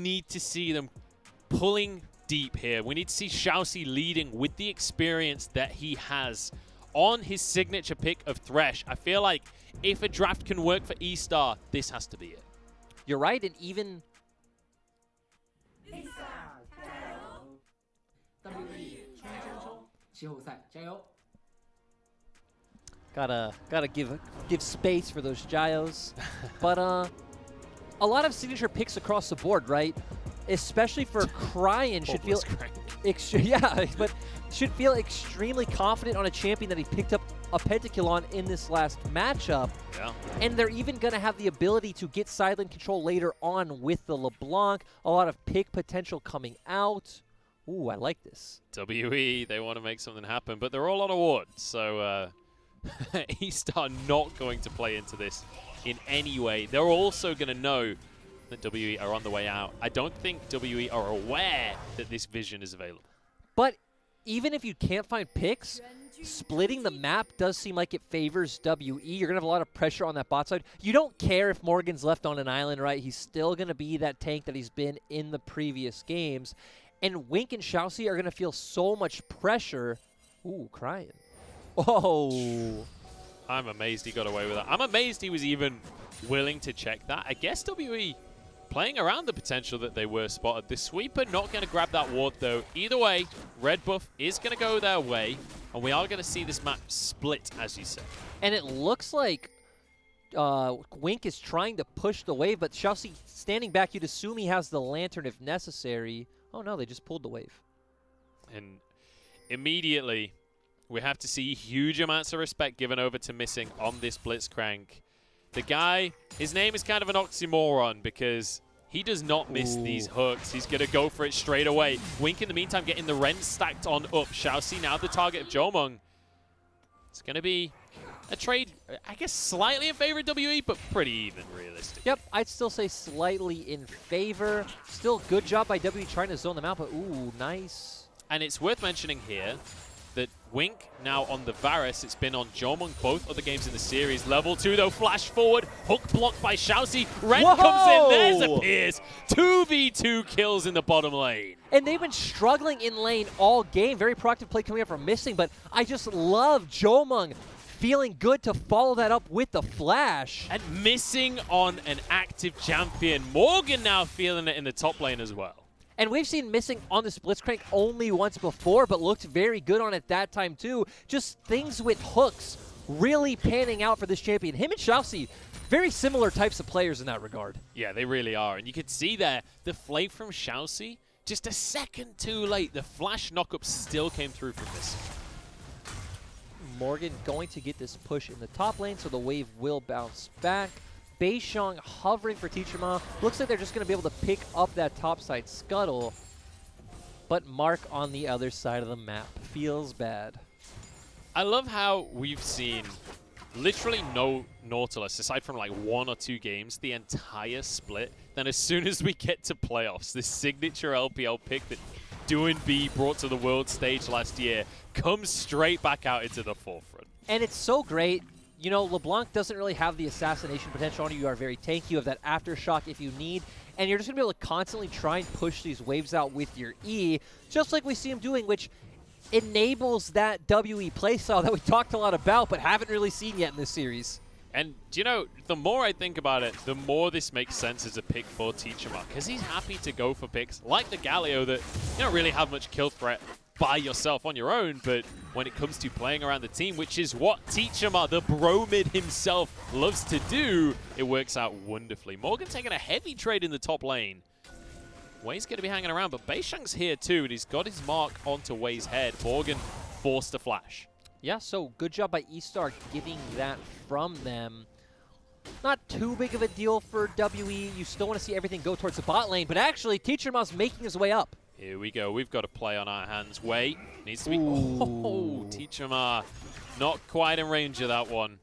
need to see them pulling deep here. We need to see Xiaoxi leading with the experience that he has on his signature pick of Thresh. I feel like if a draft can work for eStar, this has to be it. You're right, and even... Gotta give space for those gyos. But a lot of signature picks across the board, right? Especially for Cryan should feel but should feel extremely confident on a champion that he picked up a pentakill on in this last matchup. Yeah. And they're even going to have the ability to get silent control later on with the LeBlanc. A lot of pick potential coming out. Ooh, I like this. WE, they want to make something happen, but they're all on a ward, so eStar not going to play into this in any way. They're also going to know that WE are on the way out. I don't think WE are aware that this vision is available. But even if you can't find picks, splitting the map does seem like it favors WE. You're going to have a lot of pressure on that bot side. You don't care if Morgan's left on an island, right? He's still going to be that tank that he's been in the previous games. And Wink and Xiaoxi are going to feel so much pressure. Ooh, crying. Oh. I'm amazed he got away with that. I'm amazed he was even willing to check that. I guess WE playing around the potential that they were spotted. The sweeper not going to grab that ward, though. Either way, red buff is going to go their way, and we are going to see this map split, as you said. And it looks like Wink is trying to push the wave, but Xiaoxi standing back, you'd assume he has the lantern if necessary. Oh, no, they just pulled the wave. And immediately, we have to see huge amounts of respect given over to Missing on this Blitzcrank. The guy, his name is kind of an oxymoron because he does not miss these hooks. He's going to go for it straight away. Wink, in the meantime, getting the Ren stacked on up. Xiaoxi now the target of Jomung. It's going to be a trade, I guess, slightly in favor of WE, but pretty even, realistic. Yep, I'd still say slightly in favor. Still good job by WE trying to zone them out, but ooh, nice. And it's worth mentioning here that Wink now on the Varus. It's been on Jomung both other games in the series. Level 2 though, flash forward, hook blocked by Xiaoxi. Ren comes in, there's a Pierce. 2v2 kills in the bottom lane. And they've been struggling in lane all game. Very proactive play coming up from Missing, but I just love Jomung feeling good to follow that up with the flash. And Missing on an active champion. Morgan now feeling it in the top lane as well. And we've seen Missing on the Blitzcrank only once before, but looked very good on it that time too. Just things with hooks really panning out for this champion. Him and Xiaoxi, very similar types of players in that regard. Yeah, they really are. And you can see there, the flake from Xiaoxi, just a second too late. The flash knockup still came through from Missing. Morgan going to get this push in the top lane, so the wave will bounce back. Beishong hovering for Teacher Ma. Looks like they're just going to be able to pick up that topside scuttle. But Mark on the other side of the map feels bad. I love how we've seen literally no Nautilus, aside from like 1 or 2 games, the entire split. Then as soon as we get to playoffs, this signature LPL pick that Doin B brought to the world stage last year comes straight back out into the forefront. And it's so great. You know, LeBlanc doesn't really have the assassination potential on you. You are very tanky. You have that aftershock if you need. And you're just going to be able to constantly try and push these waves out with your E, just like we see him doing, which enables that WE playstyle that we talked a lot about but haven't really seen yet in this series. And, you know, the more I think about it, the more this makes sense as a pick for Teacher Ma, because he's happy to go for picks like the Galio that you don't really have much kill threat by yourself on your own, but when it comes to playing around the team, which is what Teacher Ma, the Bromid himself, loves to do, it works out wonderfully. Morgan taking a heavy trade in the top lane. Wei's going to be hanging around, but Beishang's here too, and he's got his mark onto Wei's head. Morgan forced to flash. Yeah, so good job by eStar getting that from them. Not too big of a deal for WE. You still want to see everything go towards the bot lane, but actually Teacher Ma's making his way up. Here we go. We've got a play on our hands. Wei needs to be... Oh, Teacher Ma not quite in range of that one.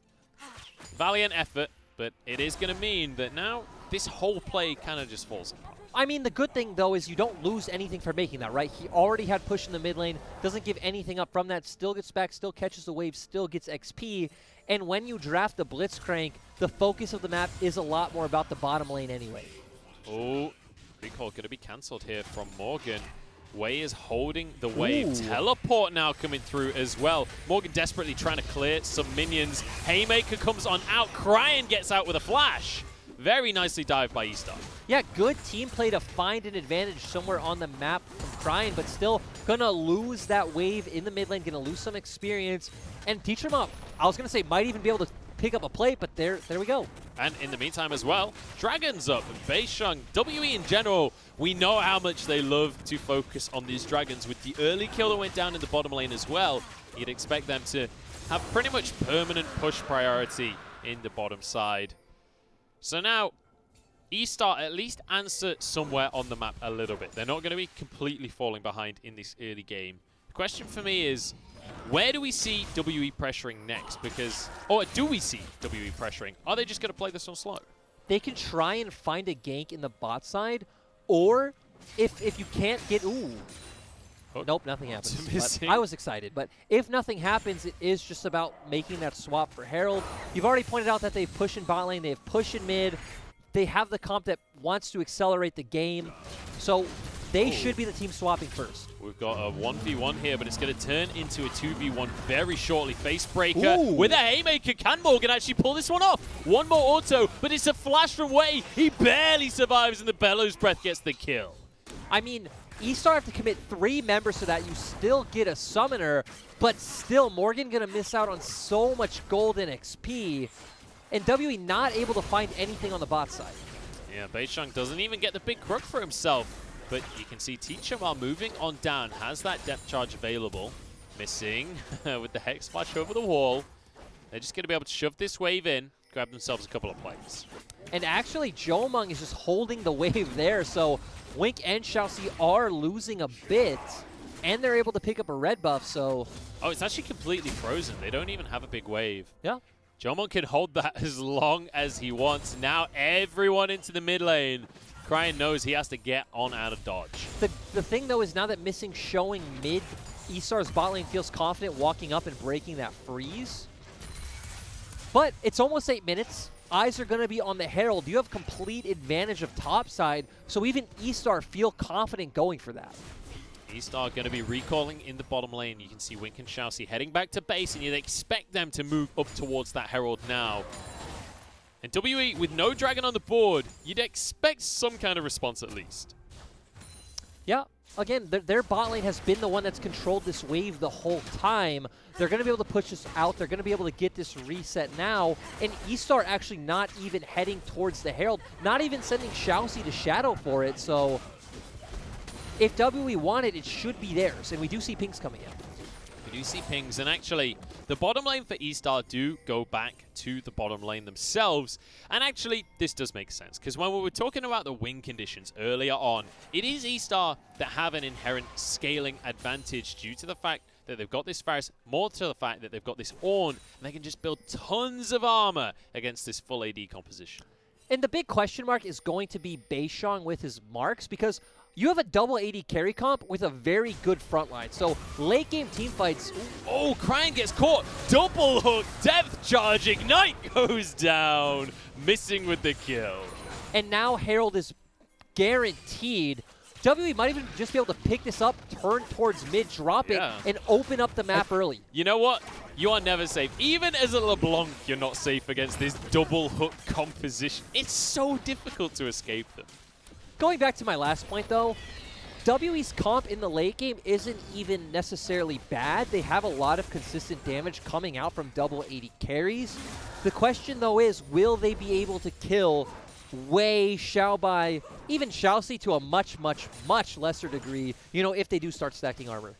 Valiant effort, but it is going to mean that now this whole play kind of just falls apart. I mean, the good thing, though, is you don't lose anything for making that, right? He already had push in the mid lane, doesn't give anything up from that, still gets back, still catches the wave, still gets XP. And when you draft the Blitzcrank, the focus of the map is a lot more about the bottom lane anyway. Oh, recall going to be cancelled here from Morgan. Wei is holding the wave. Ooh. Teleport now coming through as well. Morgan desperately trying to clear some minions. Haymaker comes on out. Cryan gets out with a flash. Very nicely dived by eStar. Yeah, good team play to find an advantage somewhere on the map from Cryan, but still gonna lose that wave in the mid lane, gonna lose some experience. And Teacher Mop, I was gonna say, might even be able to pick up a plate, but there we go. And in the meantime as well, Dragons up. Beisheng, WE in general, we know how much they love to focus on these Dragons. With the early kill that went down in the bottom lane as well, you'd expect them to have pretty much permanent push priority in the bottom side. So now, eStar at least answer somewhere on the map a little bit. They're not going to be completely falling behind in this early game. The question for me is, where do we see WE pressuring next? Because, or do we see WE pressuring? Are they just going to play this on slow? They can try and find a gank in the bot side, or if you can't get, ooh. Hook. Nope, nothing happens. Missing. I was excited, but if nothing happens, it is just about making that swap for Herald. You've already pointed out that they've pushed in bot lane, they have pushed in mid. They have the comp that wants to accelerate the game, so they should be the team swapping first. We've got a 1v1 here, but it's going to turn into a 2v1 very shortly. Facebreaker with a Haymaker. Can Morgan actually pull this one off? One more auto, but it's a flash from Wei. He barely survives, and the Bellows Breath gets the kill. I mean, eStar have to commit 3 members so that you still get a summoner, but still, Morgan going to miss out on so much gold and XP, and WE not able to find anything on the bot side. Yeah, Beisheng doesn't even get the big crook for himself. But you can see Teacher while moving on down has that depth charge available. Missing with the Hex Splash over the wall. They're just going to be able to shove this wave in, grab themselves a couple of plays. And actually, Jomung is just holding the wave there, so Wink and Xiaoxi are losing a bit, and they're able to pick up a red buff, so... Oh, it's actually completely frozen. They don't even have a big wave. Yeah. Jomung can hold that as long as he wants. Now everyone into the mid lane. Cryan knows he has to get on out of dodge. The thing, though, is now that Missing showing mid, eStar's bot lane feels confident walking up and breaking that freeze. But it's almost 8 minutes. Eyes are going to be on the Herald. You have complete advantage of top side, so even eStar feel confident going for that. eStar going to be recalling in the bottom lane. You can see Wink and Xiaoxi heading back to base, and you'd expect them to move up towards that Herald now. And WE, with no dragon on the board, you'd expect some kind of response at least. Yeah, again, their bot lane has been the one that's controlled this wave the whole time. They're going to be able to push this out. They're going to be able to get this reset now. And eStar actually not even heading towards the Herald, not even sending Xiaoxi to Shadow for it. So if WE want it, it should be theirs. And we do see pings coming in. We do see pings, and actually, the bottom lane for eStar do go back to the bottom lane themselves. And actually, this does make sense, because when we were talking about the win conditions earlier on, it is eStar that have an inherent scaling advantage due to the fact that they've got this Varus, more to the fact that they've got this Ornn, and they can just build tons of armor against this full AD composition. And the big question mark is going to be Beisheng with his marks, because you have a double AD carry comp with a very good front line. So late game team fights. Oh, Cryan gets caught. Double hook, depth charge, Ignite goes down. Missing with the kill. And now Herald is guaranteed. WE might even just be able to pick this up, turn towards mid, drop it, and open up the map early. You know what? You are never safe. Even as a LeBlanc, you're not safe against this double hook composition. It's so difficult to escape them. Going back to my last point, though, WE's comp in the late game isn't even necessarily bad. They have a lot of consistent damage coming out from double AD carries. The question, though, is will they be able to kill Wei, Xiaobai, even Xiaoxi to a much, much, much lesser degree, you know, if they do start stacking armor?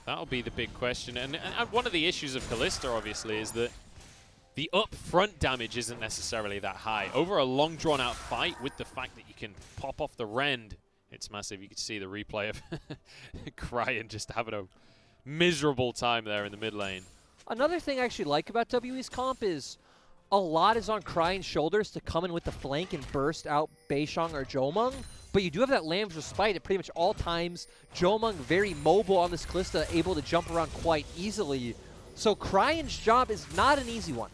That'll be the big question. And one of the issues of Kalista, obviously, is that the upfront damage isn't necessarily that high. Over a long, drawn-out fight, with the fact that you can pop off the rend, it's massive. You can see the replay of Cryan just having a miserable time there in the mid lane. Another thing I actually like about WE's comp is a lot is on Cryan's shoulders to come in with the flank and burst out Beisheng or Jomung. But you do have that Lamb's Respite at pretty much all times. Jomung very mobile on this Kalista, able to jump around quite easily. So Cryan's job is not an easy one.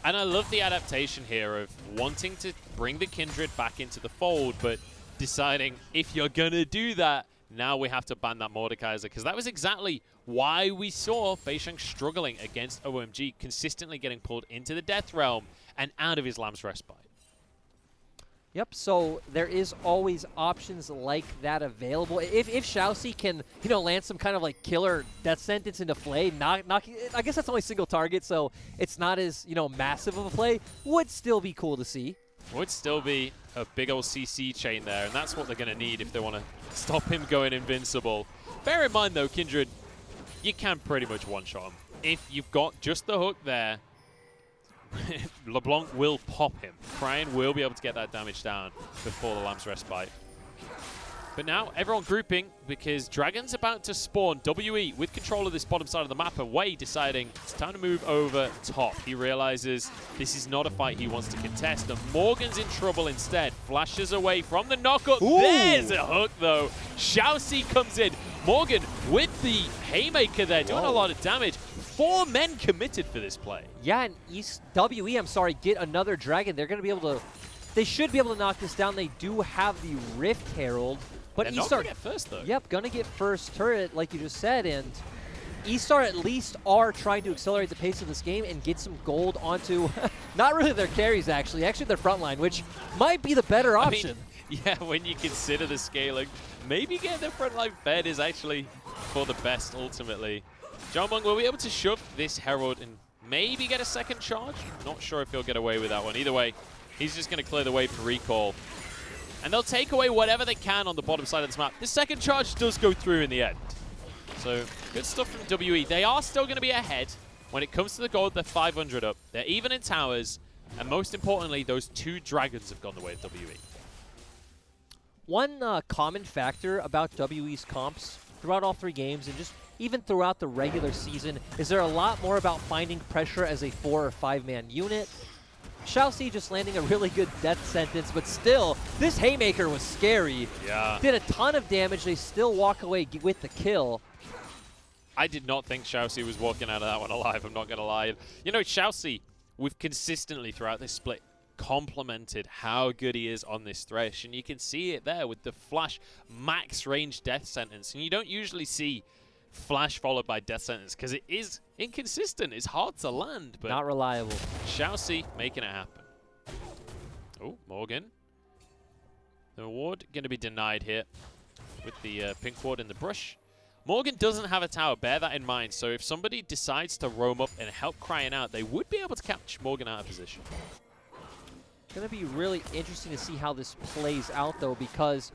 And I love the adaptation here of wanting to bring the Kindred back into the fold, but deciding if you're going to do that, now we have to ban that Mordekaiser, because that was exactly why we saw Beishang struggling against OMG, consistently getting pulled into the Death Realm and out of his Lamb's Respite. Yep, so there is always options like that available. If Xiaoxi can, you know, land some kind of like killer death sentence into Flay, I guess that's only single target, so it's not as, you know, massive of a play, would still be cool to see. Would still be a big old CC chain there, and that's what they're going to need if they want to stop him going invincible. Bear in mind, though, Kindred, you can pretty much one-shot him. If you've got just the hook there, LeBlanc will pop him. Cryan will be able to get that damage down before the Lamb's Respite. But now, everyone grouping because Dragon's about to spawn. WE with control of this bottom side of the map, and Wei deciding it's time to move over top. He realizes this is not a fight he wants to contest, and Morgan's in trouble instead. Flashes away from the knockup. Ooh. There's a hook, though. Xiaoxi comes in. Morgan with the haymaker there, doing a lot of damage. 4 men committed for this play. Yeah, and WE, I'm sorry, get another Dragon. They're going to be able to, they should be able to knock this down. They do have the Rift Herald. But They're not eStar, going to get first, though. Yep, going to get first turret, like you just said, and eStar at least are trying to accelerate the pace of this game and get some gold onto, not really their carries, actually their front line, which might be the better option. I mean, yeah, when you consider the scaling, maybe getting the front line fed is actually for the best, ultimately. Jongmong will be able to shove this Herald and maybe get a second charge. Not sure if he'll get away with that one. Either way, he's just going to clear the way for recall. And they'll take away whatever they can on the bottom side of this map. The second charge does go through in the end. So, good stuff from WE. They are still going to be ahead. When it comes to the gold, they're 500 up. They're even in towers. And most importantly, those 2 dragons have gone the way of WE. One common factor about WE's comps throughout all 3 games and just even throughout the regular season is they're a lot more about finding pressure as a 4 or 5-man unit. Xiaoxi just landing a really good death sentence, but still, this haymaker was scary. Yeah. Did a ton of damage. They still walk away with the kill. I did not think Xiaoxi was walking out of that one alive, I'm not going to lie. You know, Xiaoxi, we've consistently throughout this split complimented how good he is on this Thresh, and you can see it there with the flash max range death sentence. And you don't usually see flash followed by death sentence because it is inconsistent. It's hard to land, but not reliable. Xiaoxi making it happen. Oh, Morgan. The ward going to be denied here with the pink ward in the brush. Morgan doesn't have a tower, bear that in mind. So if somebody decides to roam up and help Cryan out, they would be able to catch Morgan out of position. Going to be really interesting to see how this plays out, though, because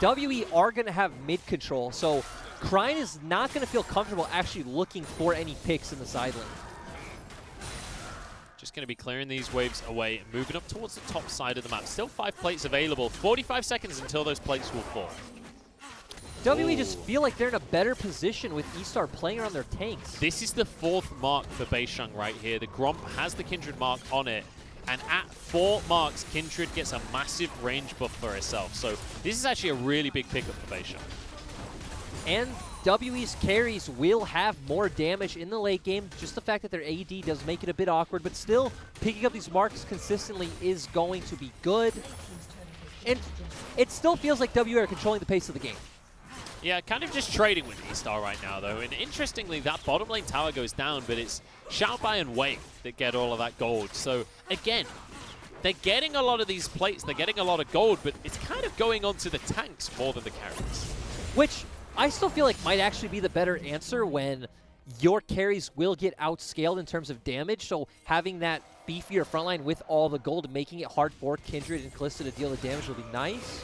WE are going to have mid control. So Cryan is not going to feel comfortable actually looking for any picks in the side lane. Just going to be clearing these waves away and moving up towards the top side of the map. Still 5 plates available. 45 seconds until those plates will fall. WE just feel like they're in a better position with eStar playing around their tanks. This is the 4th mark for Beishang right here. The Gromp has the Kindred mark on it. And at 4 marks, Kindred gets a massive range buff for herself. So this is actually a really big pickup for Beishang. And WE's carries will have more damage in the late game. Just the fact that their AD does make it a bit awkward, but still picking up these marks consistently is going to be good. And it still feels like WE are controlling the pace of the game. Yeah, kind of just trading with eStar right now, though. And interestingly, that bottom lane tower goes down, but it's Xiaobai and Wei that get all of that gold. So, again, they're getting a lot of these plates, they're getting a lot of gold, but it's kind of going on to the tanks more than the carries. Which I still feel like might actually be the better answer when your carries will get outscaled in terms of damage. So having that beefier frontline with all the gold, making it hard for Kindred and Kalista to deal the damage will be nice.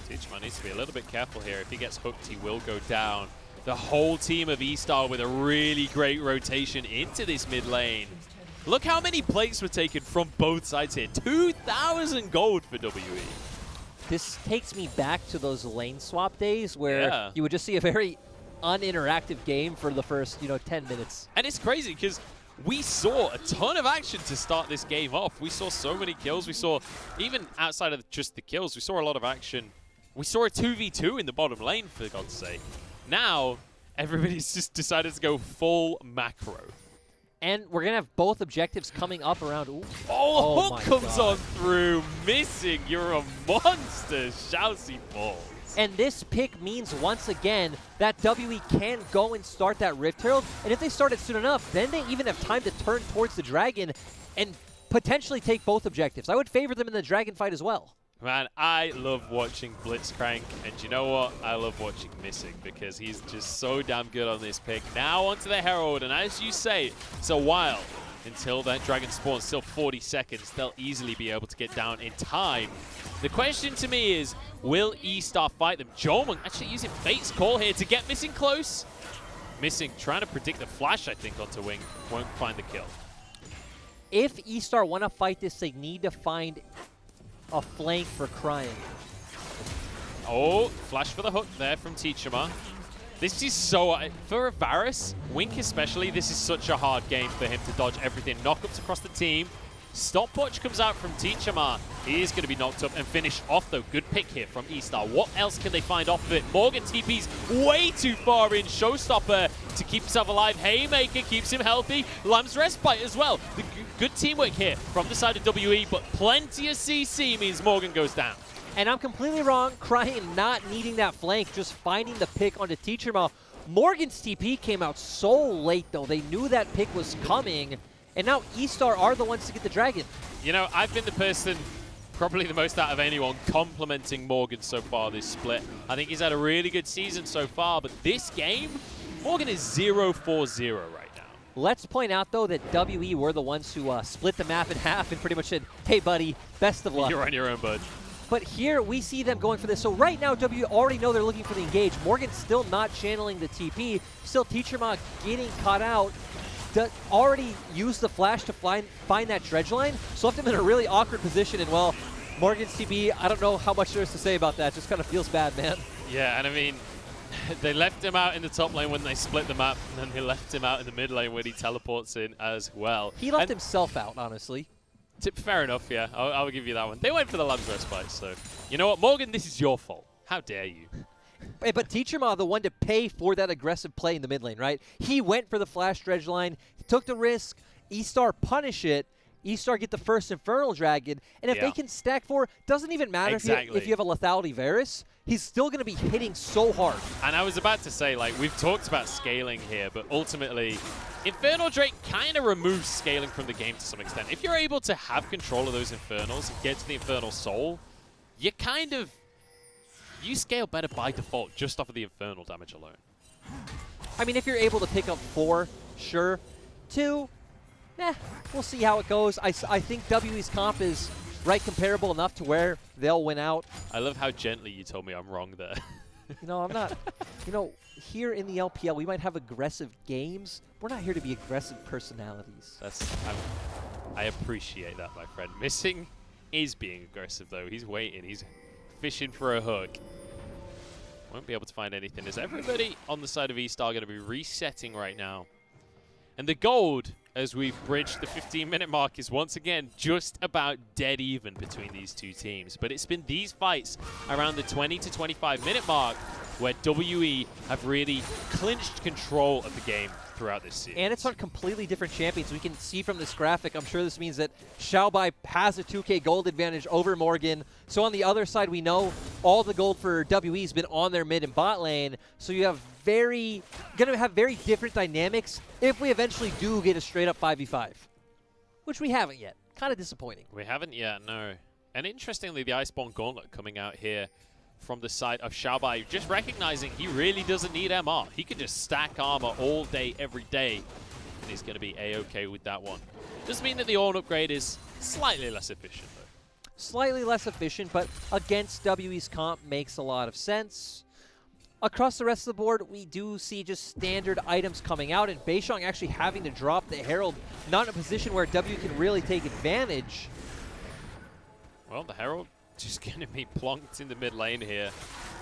Tichma needs to be a little bit careful here. If he gets hooked, he will go down. The whole team of eStar with a really great rotation into this mid lane. Look how many plates were taken from both sides here. 2,000 gold for WE. This takes me back to those lane swap days where you would just see a very uninteractive game for the first, 10 minutes. And it's crazy because we saw a ton of action to start this game off. We saw so many kills. We saw, even outside of just the kills, we saw a lot of action. We saw a 2v2 in the bottom lane, for God's sake. Now, everybody's just decided to go full macro. And we're going to have both objectives coming up around. Ooh. Oh, my Hook comes God. on through, missing. You're a monster, Shousey falls. And this pick means, once again, that WE can go and start that Rift Herald. And if they start it soon enough, then they even have time to turn towards the Dragon and potentially take both objectives. I would favor them in the Dragon fight as well. Man, I love watching Blitzcrank, and you know what? I love watching Missing because he's just so damn good on this pick. Now onto the Herald, and as you say, it's a while until that Dragon spawns, still 40 seconds. They'll easily be able to get down in time. The question to me is, will eStar fight them? Jomung actually using Fate's Call here to get Missing close. Missing trying to predict the flash, I think, onto Wing. Won't find the kill. If eStar want to fight this, they need to find a flank for Crying. Oh, flash for the hook there from Teachama. This is so, for Varus, Wink especially, this is such a hard game for him to dodge everything. Knockups across the team. Stopwatch comes out from Teachama. He is going to be knocked up and finished off, though. Good pick here from eStar. What else can they find off of it? Morgan TP's way too far in. Showstopper to keep himself alive. Haymaker keeps him healthy. Lamb's Respite as well. The good teamwork here from the side of WE, but plenty of CC means Morgan goes down. And I'm completely wrong. Crying not needing that flank, just finding the pick onto Teachama. Morgan's TP came out so late, though. They knew that pick was coming. And now eStar are the ones to get the Dragon. You know, I've been the person, probably the most out of anyone, complimenting Morgan so far this split. I think he's had a really good season so far, but this game, Morgan is 0-4-0 right now. Let's point out, though, that WE were the ones who split the map in half and pretty much said, hey, buddy, best of luck. You're on your own, bud. But here we see them going for this. So right now, WE already know they're looking for the engage. Morgan's still not channeling the TP. Still Teachama getting caught out. Already used the flash to find that dredge line, so left him in a really awkward position. And well, Morgan's TP, I don't know how much there is to say about that. Just kind of feels bad, man. Yeah, and I mean, they left him out in the top lane when they split the map, and then they left him out in the mid lane when he teleports in as well. He left himself out, honestly. Fair enough, yeah. I'll give you that one. They went for the Lamb's Respite, so you know what, Morgan, this is your fault. How dare you? But Teachama, the one to pay for that aggressive play in the mid lane, right? He went for the flash dredge line, took the risk, eStar punish it, eStar get the first Infernal Dragon, and if they can stack 4, doesn't even matter if you have a lethality Varus, he's still going to be hitting so hard. And I was about to say, like, we've talked about scaling here, but ultimately, Infernal Drake kind of removes scaling from the game to some extent. If you're able to have control of those Infernals and get to the Infernal Soul, you kind of... You scale better by default just off of the Infernal damage alone. I mean, if you're able to pick up 4, sure. 2, we'll see how it goes. I think WE's comp is right comparable enough to where they'll win out. I love how gently you told me I'm wrong there. You know, I'm not. You know, here in the LPL, we might have aggressive games. We're not here to be aggressive personalities. I appreciate that, my friend. Missing is being aggressive, though. He's waiting. He's fishing for a hook. Won't be able to find anything. Is everybody on the side of eStar going to be resetting right now? And the gold, as we've bridged the 15-minute mark, is once again just about dead even between these two teams. But it's been these fights around the 20 to 25-minute mark where WE have really clinched control of the game throughout this series. And it's on completely different champions. We can see from this graphic, I'm sure this means that Xiaobai has a 2K gold advantage over Morgan. So on the other side, we know all the gold for WE has been on their mid and bot lane. So you have going to have very different dynamics if we eventually do get a straight up 5v5, which we haven't yet. Kind of disappointing. We haven't yet, no. And interestingly, the Iceborne Gauntlet coming out here from the side of Xiaobai, just recognizing he really doesn't need MR. He can just stack armor all day, every day, and he's going to be A-okay with that one. Does mean that the Ornn upgrade is slightly less efficient, though. Slightly less efficient, but against WE's comp makes a lot of sense. Across the rest of the board, we do see just standard items coming out, and Beishong actually having to drop the Herald, not in a position where W can really take advantage. Well, the Herald just going to be plonked in the mid lane here.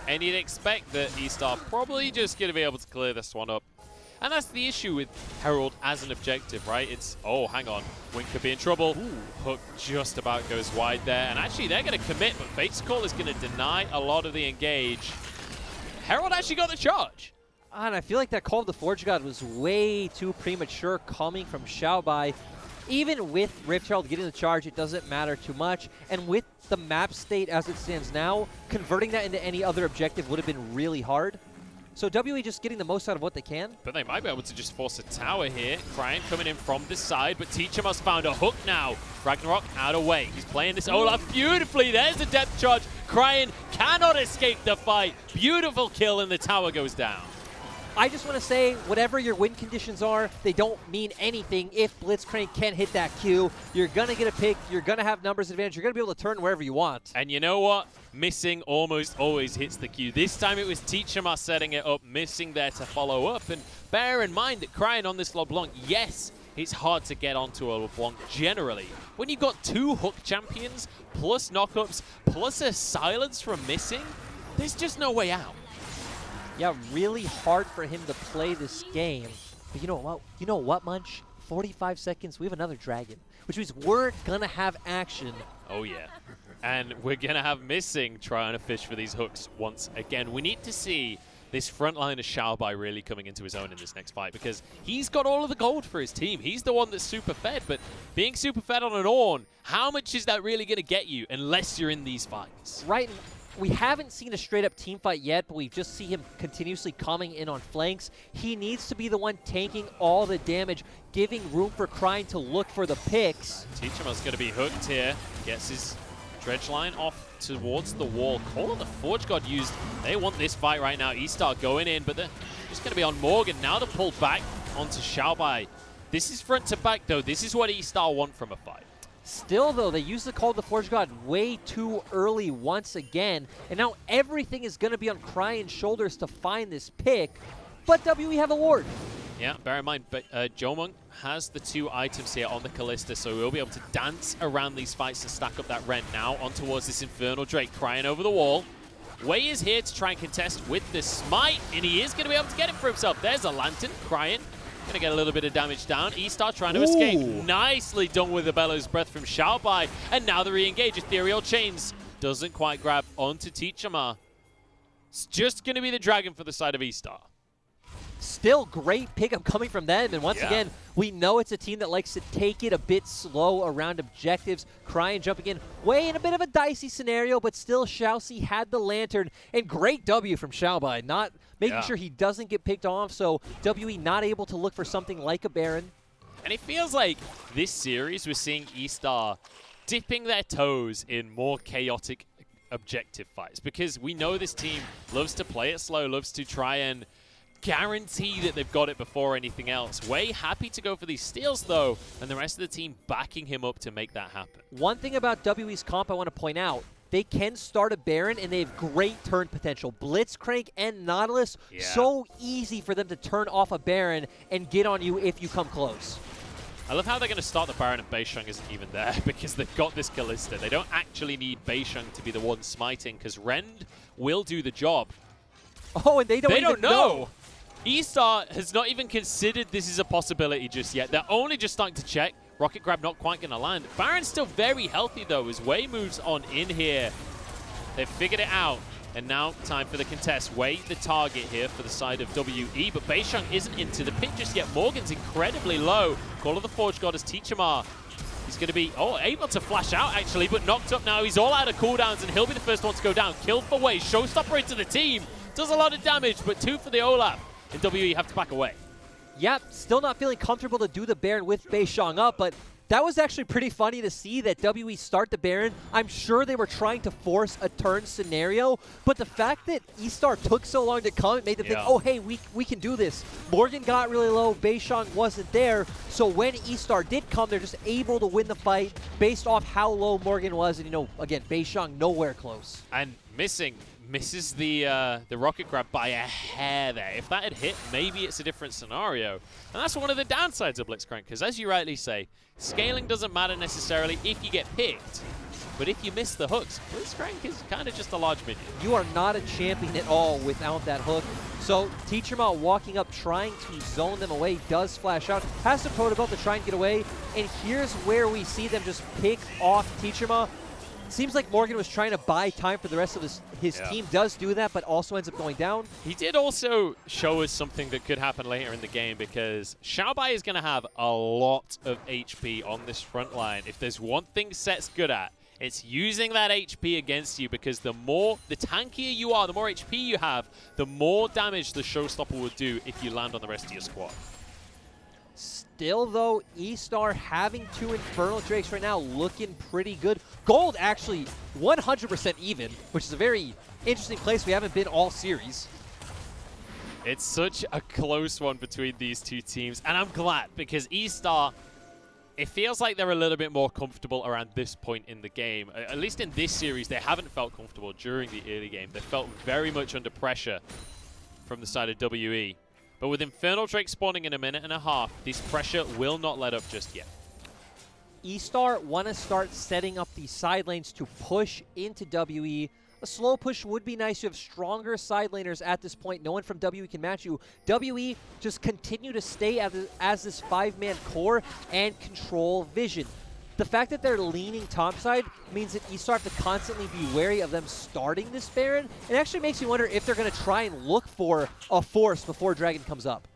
And you'd expect that eStar probably just going to be able to clear this one up. And that's the issue with Herald as an objective, right? It's, oh, hang on, Wink could be in trouble. Ooh. Hook just about goes wide there. And actually, they're going to commit, but Fate's Call is going to deny a lot of the engage. Herald actually got the charge. And I feel like that Call of the Forge God was way too premature coming from Xiaobai. Even with Rift Herald getting the charge, it doesn't matter too much. And with the map state as it stands now, converting that into any other objective would have been really hard. So WE just getting the most out of what they can. But they might be able to just force a tower here. Cryan coming in from this side, but Teacher must found a hook now. Ragnarok out of way. He's playing this Olaf beautifully. There's the depth charge. Cryan cannot escape the fight. Beautiful kill, and the tower goes down. I just want to say, whatever your win conditions are, they don't mean anything if Blitzcrank can hit that Q. You're going to get a pick. You're going to have numbers advantage. You're going to be able to turn wherever you want. And you know what? Missing almost always hits the Q. This time it was Teacherma setting it up, missing there to follow up. And bear in mind that Cryan on this LeBlanc, yes, it's hard to get onto a LeBlanc generally. When you've got 2 hook champions, plus knockups, plus a silence from missing, there's just no way out. Yeah, really hard for him to play this game. But you know what? You know what, Munch? 45 seconds, we have another dragon, which means we're gonna have action. Oh yeah. And we're gonna have Missing trying to fish for these hooks once again. We need to see this front line of Xiaobai really coming into his own in this next fight, because he's got all of the gold for his team. He's the one that's super fed, but being super fed on an Ornn, how much is that really gonna get you unless you're in these fights? Right. We haven't seen a straight-up team fight yet, but we just see him continuously coming in on flanks. He needs to be the one tanking all the damage, giving room for Cryan to look for the picks. Teacherma's going to be hooked here. Gets his dredge line off towards the wall. Call of the Forge God used. They want this fight right now. eStar going in, but they're just going to be on Morgan. Now to pull back onto Xiaobai. This is front to back, though. This is what eStar want from a fight. Still, though, they used the Call of the Forge God way too early once again, and now everything is going to be on Cryan's shoulders to find this pick, but WE have a ward. Yeah, bear in mind, but Jomung has the 2 items here on the Callista, so we'll be able to dance around these fights and stack up that Rend. Now on towards this Infernal Drake, Cryan over the wall. Wei is here to try and contest with the Smite, and he is going to be able to get it for himself. There's a Lantern, Cryan. Going to get a little bit of damage down. eStar trying to escape. Nicely done with the Bellows Breath from Xiaobai. And now the re-engage. Ethereal Chains doesn't quite grab onto Teacherma. It's just going to be the Dragon for the side of eStar. Still great pickup coming from them, and once again, we know it's a team that likes to take it a bit slow around objectives. Cryan jumping in way in a bit of a dicey scenario, but still Xiaoxi had the Lantern, and great W from Xiaobai, not making sure he doesn't get picked off, so WE not able to look for something like a Baron. And it feels like this series we're seeing eStar dipping their toes in more chaotic objective fights, because we know this team loves to play it slow, loves to try and guarantee that they've got it before anything else. Way happy to go for these steals, though, and the rest of the team backing him up to make that happen. One thing about WE's comp I want to point out, they can start a Baron, and they have great turn potential. Blitzcrank and Nautilus, so easy for them to turn off a Baron and get on you if you come close. I love how they're going to start the Baron and Beisheng isn't even there because they've got this Callista. They don't actually need Beisheng to be the one smiting because Rend will do the job. Oh, and they don't know. eStar has not even considered this is a possibility just yet. They're only just starting to check. Rocket Grab not quite going to land. Baron's still very healthy, though, as Wei moves on in here. They've figured it out. And now time for the contest. Wei the target here for the side of WE, but Beisheng isn't into the pit just yet. Morgan's incredibly low. Call of the Forge God as Teacherma. He's going to be, able to flash out, actually, but knocked up now. He's all out of cooldowns, and he'll be the first one to go down. Kill for Wei. Showstopper into the team. Does a lot of damage, but 2 for the Olaf. And WE have to back away. Yep, still not feeling comfortable to do the Baron with Beisheng up, but that was actually pretty funny to see that WE start the Baron. I'm sure they were trying to force a turn scenario, but the fact that eStar took so long to come, it made them think, oh, hey, we can do this. Morgan got really low, Beisheng wasn't there, so when eStar did come, they're just able to win the fight based off how low Morgan was, and, again, Beisheng nowhere close. And misses the rocket grab by a hair there. If that had hit, maybe it's a different scenario. And that's one of the downsides of Blitzcrank, because as you rightly say, scaling doesn't matter necessarily if you get picked, but if you miss the hooks, Blitzcrank is kind of just a large minion. You are not a champion at all without that hook. So Teacherma walking up, trying to zone them away, does flash out, has to protobelt to try and get away, and here's where we see them just pick off Teacherma. Seems like Morgan was trying to buy time for the rest of his team. Does do that, but also ends up going down. He did also show us something that could happen later in the game, because Xiaobai is going to have a lot of HP on this front line. If there's one thing Set's good at, it's using that HP against you, because the tankier you are, the more HP you have, the more damage the Showstopper will do if you land on the rest of your squad. Still, though, eStar having 2 Infernal Drakes right now, looking pretty good. Gold actually 100% even, which is a very interesting place we haven't been all series. It's such a close one between these two teams, and I'm glad, because eStar, it feels like they're a little bit more comfortable around this point in the game. At least in this series, they haven't felt comfortable during the early game. They felt very much under pressure from the side of WE. But with Infernal Drake spawning in a minute and a half, this pressure will not let up just yet. eStar want to start setting up the side lanes to push into WE. A slow push would be nice. You have stronger side laners at this point. No one from WE can match you. WE just continue to stay as this 5-man core and control vision. The fact that they're leaning topside means that eStar have to constantly be wary of them starting this Baron. It actually makes you wonder if they're going to try and look for a Force before Dragon comes up.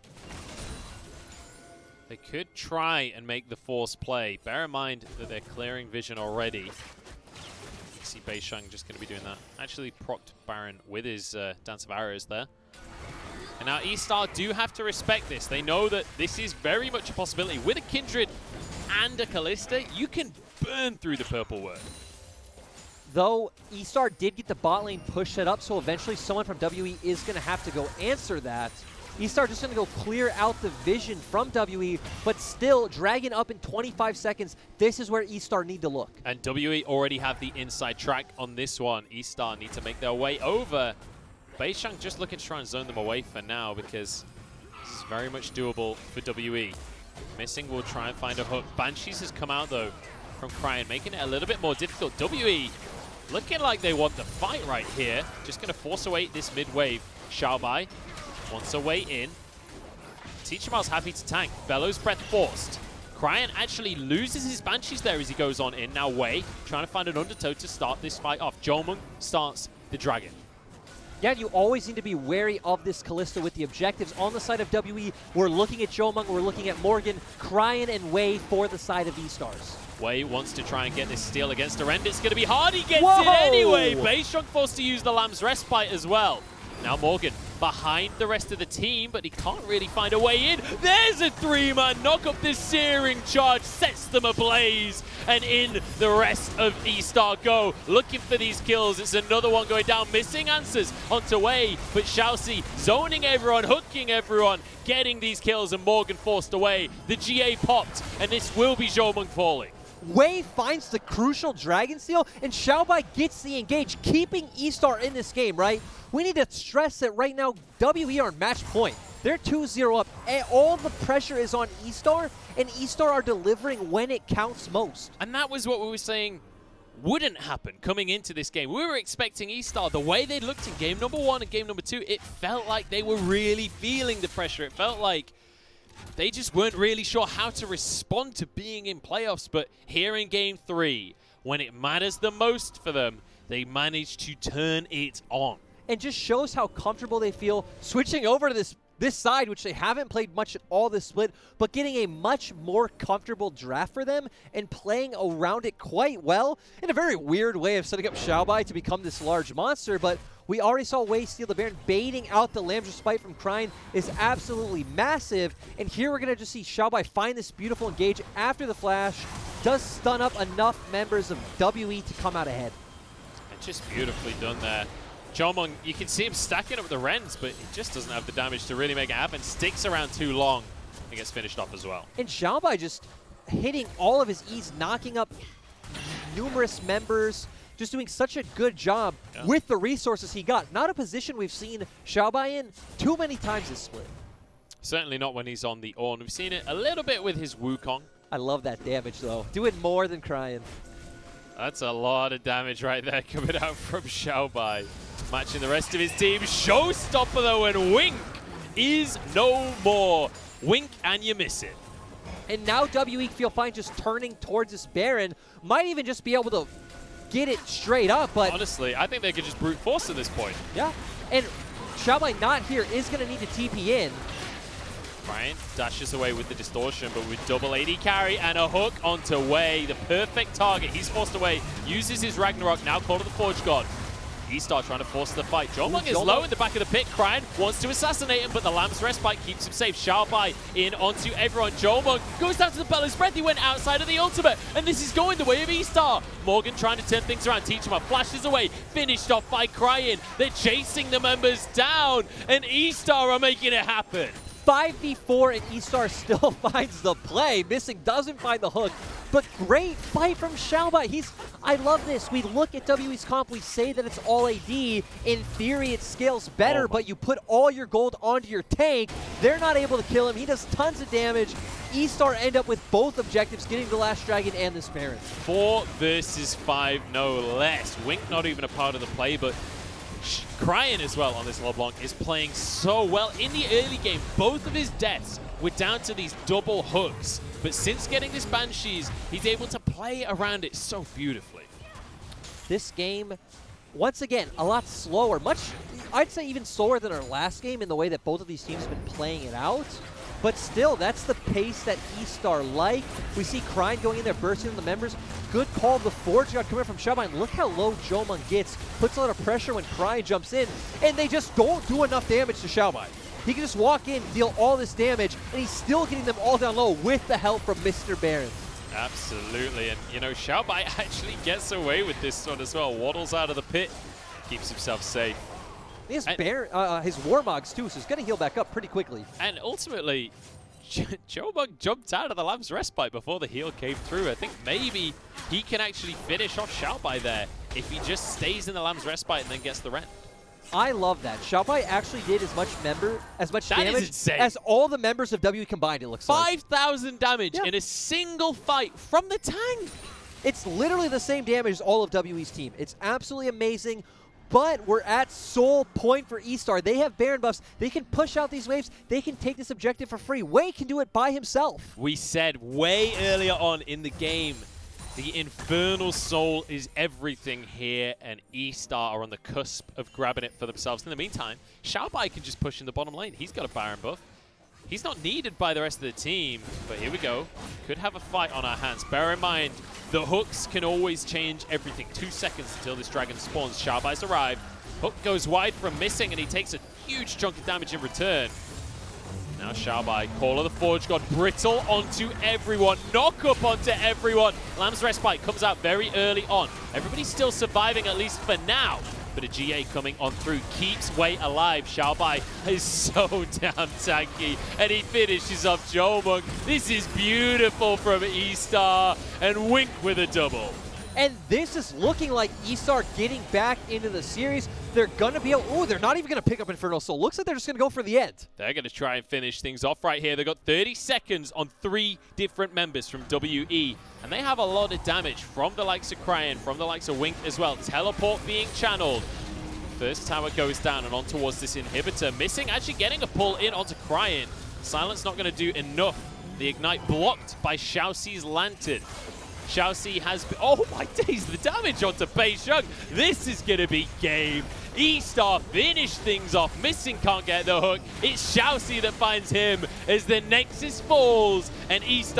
They could try and make the Force play. Bear in mind that they're clearing vision already. You see Beisheng just going to be doing that. Actually procced Baron with his Dance of Arrows there. And now eStar do have to respect this. They know that this is very much a possibility. With a Kindred and a Kalista, you can burn through the purple word. Though eStar did get the bot lane push set up, so eventually someone from WE is going to have to go answer that. eStar just going to go clear out the vision from WE, but still, Dragon up in 25 seconds. This is where eStar need to look. And WE already have the inside track on this one. eStar need to make their way over. Beisheng just looking to try and zone them away for now, because this is very much doable for WE. Missing will try and find a hook. Banshees has come out, though, from Cryan, making it a little bit more difficult. WE looking like they want the fight right here. Just going to force away this mid-wave. Xiaobai wants a way in. Teachermal's happy to tank. Bellows Breath forced. Cryan actually loses his Banshees there as he goes on in. Now Wei trying to find an undertow to start this fight off. Jomung starts the Dragon. Yeah, you always need to be wary of this Kalista with the objectives. On the side of WE, we're looking at Jomung, we're looking at Morgan, Cryan, and Wei for the side of eStars. Wei wants to try and get this steal against Arend. It's going to be hard. He gets Whoa! it anyway. Beisheng forced to use the Lamb's Respite as well. Now Morgan behind the rest of the team, but he can't really find a way in. There's a 3-man knock up. This searing charge sets them ablaze, and in the rest of eStar go, looking for these kills. It's another one going down, missing answers onto Wei, but Xiaoxi zoning everyone, hooking everyone, getting these kills, and Morgan forced away. The GA popped, and this will be Jomung falling. Wei finds the crucial Dragon Steal, and Xiaobai gets the engage, keeping eStar in this game, right? We need to stress that right now, WE are on match point. They're 2-0 up. All the pressure is on eStar, and eStar are delivering when it counts most. And that was what we were saying wouldn't happen coming into this game. We were expecting eStar, the way they looked in game number 1 and game number 2, it felt like they were really feeling the pressure. It felt like they just weren't really sure how to respond to being in playoffs. But here in game 3, when it matters the most for them, they managed to turn it on. And just shows how comfortable they feel switching over to this side, which they haven't played much at all this split, but getting a much more comfortable draft for them and playing around it quite well in a very weird way of setting up Xiaobai to become this large monster. But we already saw Wei steal the Baron. Baiting out the Lamb's Respite from Cryan is absolutely massive. And here we're going to just see Xiaobai find this beautiful engage after the flash. Does stun up enough members of WE to come out ahead. And just beautifully done there. Jomung, you can see him stacking up the Rens, but he just doesn't have the damage to really make it happen. Sticks around too long and gets finished off as well. And Xiaobai just hitting all of his E's, knocking up numerous members, just doing such a good job with the resources he got. Not a position we've seen Xiaobai in too many times this split. Certainly not when he's on the Ornn. We've seen it a little bit with his Wukong. I love that damage, though. Doing more than Cryan. That's a lot of damage right there coming out from Xiaobai. Matching the rest of his team. Showstopper, though, and Wink is no more. Wink, and you miss it. And now WE feel fine just turning towards this Baron. Might even just be able to get it straight up, but honestly, I think they could just brute force at this point. yeah. And Xiaobai not here is going to need to TP in. Ryan dashes away with the distortion, but with double AD carry and a hook onto Wei, the perfect target. He's forced away, uses his Ragnarok, now Call of the Forge God. eStar trying to force the fight. Jomung is low in the back of the pit. Cryan wants to assassinate him, but the Lamb's Respite keeps him safe. Xiaobai in onto everyone. Jomung goes down to the Beller's Breath. He went outside of the ultimate, and this is going the way of eStar. Morgan trying to turn things around. Teachama flashes away, finished off by Cryan. They're chasing the members down, and eStar are making it happen. 5v4 and eStar still finds the play. Missing doesn't find the hook, but great fight from Xiaobai. I love this. We look at WE's comp, we say that it's all AD. In theory, it scales better, but you put all your gold onto your tank. They're not able to kill him. He does tons of damage. eStar end up with both objectives, getting the last dragon and this parent. 4 versus 5, no less. Wink not even a part of the play, but Cryan as well on this LeBlanc is playing so well. In the early game, both of his deaths were down to these double hooks. But since getting this Banshees, he's able to play around it so beautifully. This game, once again, a lot slower. I'd say even slower than our last game in the way that both of these teams have been playing it out. But still, that's the pace that eStar like. We see Cryan going in there, bursting in the members. Good call. The Forge God coming from Xiaobai. Look how low Jomung gets. Puts a lot of pressure when Cryan jumps in. And they just don't do enough damage to Xiaobai. He can just walk in, deal all this damage, and he's still getting them all down low with the help from Mr. Baron. Absolutely. And, you know, Xiaobai actually gets away with this one as well. Waddles out of the pit, keeps himself safe. His Warmogs too, so he's going to heal back up pretty quickly. And ultimately, Jomung jumped out of the Lamb's Respite before the heal came through. I think maybe he can actually finish off Xiaobai there if he just stays in the Lamb's Respite and then gets the rend. I love that. Xiaobai actually did as much damage as all the members of WE combined, it looks like. 5,000 damage in a single fight from the tank. It's literally the same damage as all of WE's team. It's absolutely amazing. But we're at soul point for eStar. They have Baron buffs. They can push out these waves. They can take this objective for free. Wei can do it by himself. We said way earlier on in the game, the Infernal Soul is everything here, and eStar are on the cusp of grabbing it for themselves. In the meantime, Xiaobai can just push in the bottom lane. He's got a Baron buff. He's not needed by the rest of the team, but here we go. Could have a fight on our hands. Bear in mind, the hooks can always change everything. 2 seconds until this dragon spawns. Xiaobai's arrived. Hook goes wide from missing, and he takes a huge chunk of damage in return. Now Xiaobai, Call of the Forge God, brittle onto everyone, knock up onto everyone. Lamb's Respite comes out very early on. Everybody's still surviving, at least for now. But a GA coming on through keeps Wei alive. Xiaobai is so damn tanky, and he finishes off Jomung. This is beautiful from eStar, and Wink with a double. And this is looking like eStar getting back into the series. They're going to be able... Oh, they're not even going to pick up Infernal Soul. Looks like they're just going to go for the end. They're going to try and finish things off right here. They've got 30 seconds on 3 different members from WE. And they have a lot of damage from the likes of Cryan, from the likes of Wink as well. Teleport being channeled. First tower goes down and on towards this inhibitor. Missing, actually getting a pull in onto Cryan. Silence not going to do enough. The Ignite blocked by Xiaoxi's Lantern. Xiaoxi has... Oh my days, the damage onto Pei Sheng. This is going to be game. eStar finish things off. Missing can't get the hook. It's Xiaoxi that finds him as the Nexus falls, and eStar